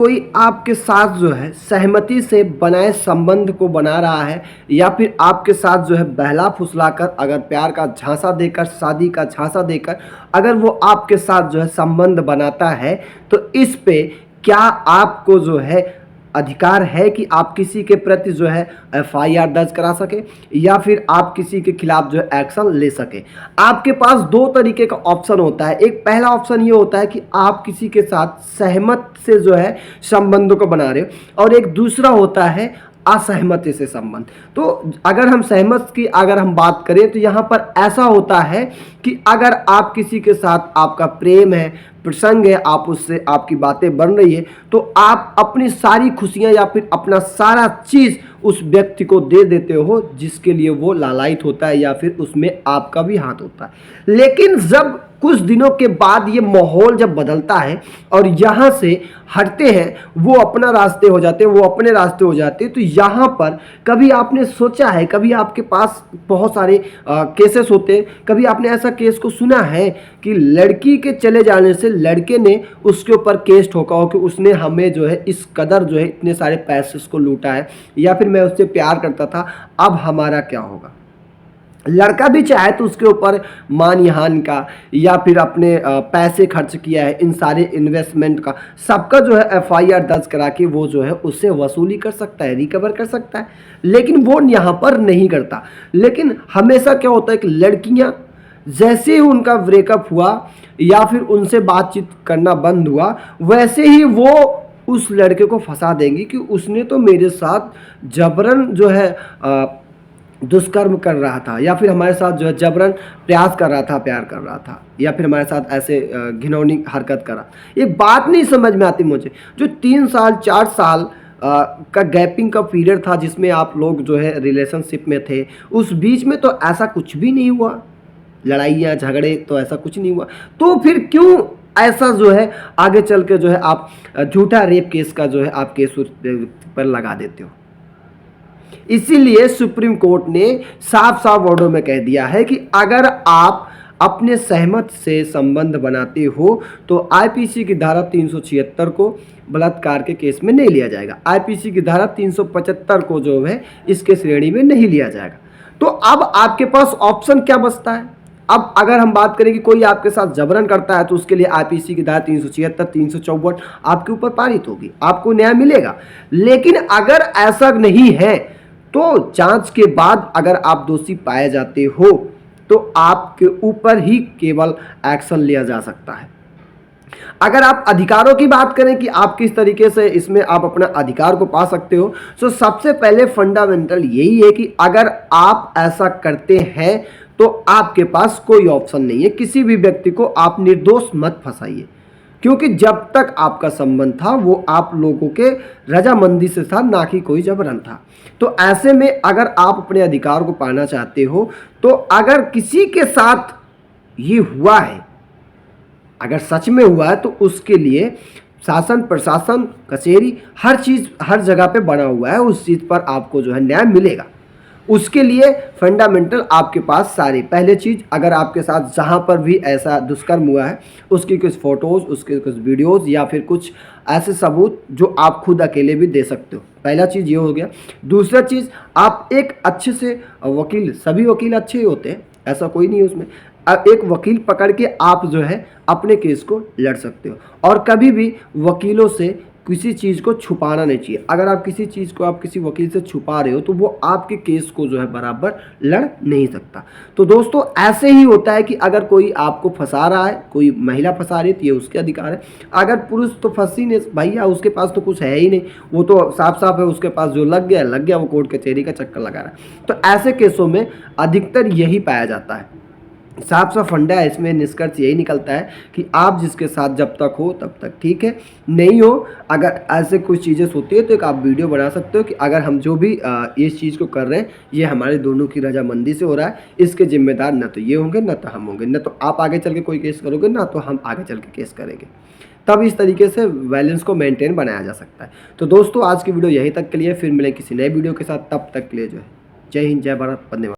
कोई आपके साथ जो है सहमति से बनाए संबंध को बना रहा है या फिर आपके साथ जो है बहला फुसलाकर अगर प्यार का झांसा देकर शादी का झांसा देकर अगर वो आपके साथ जो है संबंध बनाता है, तो इस पे क्या आपको जो है अधिकार है कि आप किसी के प्रति जो है एफआईआर दर्ज करा सके या फिर आप किसी के खिलाफ जो है एक्शन ले सके। आपके पास दो तरीके का ऑप्शन होता है। एक पहला ऑप्शन ये होता है कि आप किसी के साथ सहमत से जो है संबंधों को बना रहे हो और एक दूसरा होता है असहमति से संबंध। तो अगर हम सहमत की अगर हम बात करें तो यहाँ पर ऐसा होता है कि अगर आप किसी के साथ आपका प्रेम है, प्रसंग है, आप उससे आपकी बातें बन रही है, तो आप अपनी सारी खुशियां या फिर अपना सारा चीज़ उस व्यक्ति को दे देते हो जिसके लिए वो लालायित होता है या फिर उसमें आपका भी हाथ होता है। लेकिन जब कुछ दिनों के बाद ये माहौल जब बदलता है और यहाँ से हटते हैं, वो अपना रास्ते हो जाते हैं, वो अपने रास्ते हो जाते हैं, तो यहाँ पर कभी आपने सोचा है, कभी आपके पास बहुत सारे केसेस होते हैं, कभी आपने ऐसा केस को सुना है कि लड़की के चले जाने से लड़के ने उसके ऊपर केस ठोका हो कि उसने हमें जो है इस कदर जो है इतने सारे पैसे को लूटा है या फिर मैं उससे प्यार करता था, अब हमारा क्या होगा। लड़का भी चाहे तो उसके ऊपर मान हानि का या फिर अपने पैसे खर्च किया है इन सारे इन्वेस्टमेंट का सबका जो है एफआईआर दर्ज करा के वो जो है उससे वसूली कर सकता है, रिकवर कर सकता है, लेकिन वो यहाँ पर नहीं करता। लेकिन हमेशा क्या होता है कि लड़कियाँ जैसे ही उनका ब्रेकअप हुआ या फिर उनसे बातचीत करना बंद हुआ, वैसे ही वो उस लड़के को फंसा देंगी कि उसने तो मेरे साथ जबरन जो है दुष्कर्म कर रहा था या फिर हमारे साथ जो है जबरन प्रयास कर रहा था, प्यार कर रहा था या फिर हमारे साथ ऐसे घिनौनी हरकत करा। एक बात नहीं समझ में आती मुझे, जो 3 साल 4 साल का गैपिंग का पीरियड था जिसमें आप लोग जो है रिलेशनशिप में थे, उस बीच में तो ऐसा कुछ भी नहीं हुआ, लड़ाइयाँ झगड़े तो ऐसा कुछ नहीं हुआ, तो फिर क्यों ऐसा जो है आगे चल के जो है आप झूठा रेप केस का जो है आप केस पर लगा देते हो। इसीलिए सुप्रीम कोर्ट ने साफ साफ वर्डों में कह दिया है कि अगर आप अपने सहमत से संबंध बनाते हो तो आईपीसी की धारा 376 को बलात्कार के केस में नहीं लिया जाएगा, आईपीसी की धारा 375 को जो है इसके श्रेणी में नहीं लिया जाएगा। तो अब आपके पास ऑप्शन क्या बचता है। अब अगर हम बात करें कि कोई आपके साथ जबरन करता है तो उसके लिए आईपीसी की धारा 376 354 आपके ऊपर पारित होगी, आपको न्याय मिलेगा। लेकिन अगर ऐसा नहीं है तो जांच के बाद अगर आप दोषी पाए जाते हो तो आपके ऊपर ही केवल एक्शन लिया जा सकता है। अगर आप अधिकारों की बात करें कि आप किस तरीके से इसमें आप अपना अधिकार को पा सकते हो, तो सबसे पहले फंडामेंटल यही है कि अगर आप ऐसा करते हैं तो आपके पास कोई ऑप्शन नहीं है, किसी भी व्यक्ति को आप निर्दोष मत फंसाइए, क्योंकि जब तक आपका संबंध था वो आप लोगों के रजामंदी से था, ना कि कोई जबरन था। तो ऐसे में अगर आप अपने अधिकार को पाना चाहते हो तो अगर किसी के साथ ये हुआ है, अगर सच में हुआ है, तो उसके लिए शासन प्रशासन कचहरी हर चीज़ हर जगह पे बना हुआ है, उस चीज़ पर आपको जो है न्याय मिलेगा। उसके लिए फंडामेंटल आपके पास सारी पहले चीज़, अगर आपके साथ जहाँ पर भी ऐसा दुष्कर्म हुआ है उसकी कुछ फ़ोटोज़, उसके कुछ वीडियोज़ या फिर कुछ ऐसे सबूत जो आप खुद अकेले भी दे सकते हो। पहला चीज़ ये हो गया। दूसरा चीज़, आप एक अच्छे से वकील, सभी वकील अच्छे ही होते हैं, ऐसा कोई नहीं है उसमें, एक वकील पकड़ के आप जो है अपने केस को लड़ सकते हो। और कभी भी वकीलों से किसी चीज़ को छुपाना नहीं चाहिए। अगर आप किसी चीज़ को आप किसी वकील से छुपा रहे हो तो वो आपके केस को जो है बराबर लड़ नहीं सकता। तो दोस्तों ऐसे ही होता है कि अगर कोई आपको फंसा रहा है, कोई महिला फंसा रही है तो ये उसके अधिकार है। अगर पुरुष तो फंसी नहीं भैया, उसके पास तो कुछ है ही नहीं, वो तो साफ साफ है, उसके पास जो लग गया, वो कोर्ट कचहरी का चक्कर लगा रहा है। तो ऐसे केसों में अधिकतर यही पाया जाता है। साफ साफ फंडा है, इसमें निष्कर्ष यही निकलता है कि आप जिसके साथ जब तक हो तब तक ठीक है, नहीं हो अगर ऐसे कुछ चीज़ें होती है तो एक आप वीडियो बना सकते हो कि अगर हम जो भी इस चीज़ को कर रहे हैं ये हमारे दोनों की रजामंदी से हो रहा है, इसके जिम्मेदार न तो ये होंगे न तो हम होंगे, न तो आप आगे चल के कोई केस करोगे ना तो हम आगे चल के केस करेंगे। तब इस तरीके से बैलेंस को मेंटेन बनाया जा सकता है। तो दोस्तों आज की वीडियो यहीं तक के लिए, फिर मिलें किसी नए वीडियो के साथ, तब तक के लिए जो है जय हिंद, जय भारत, धन्यवाद।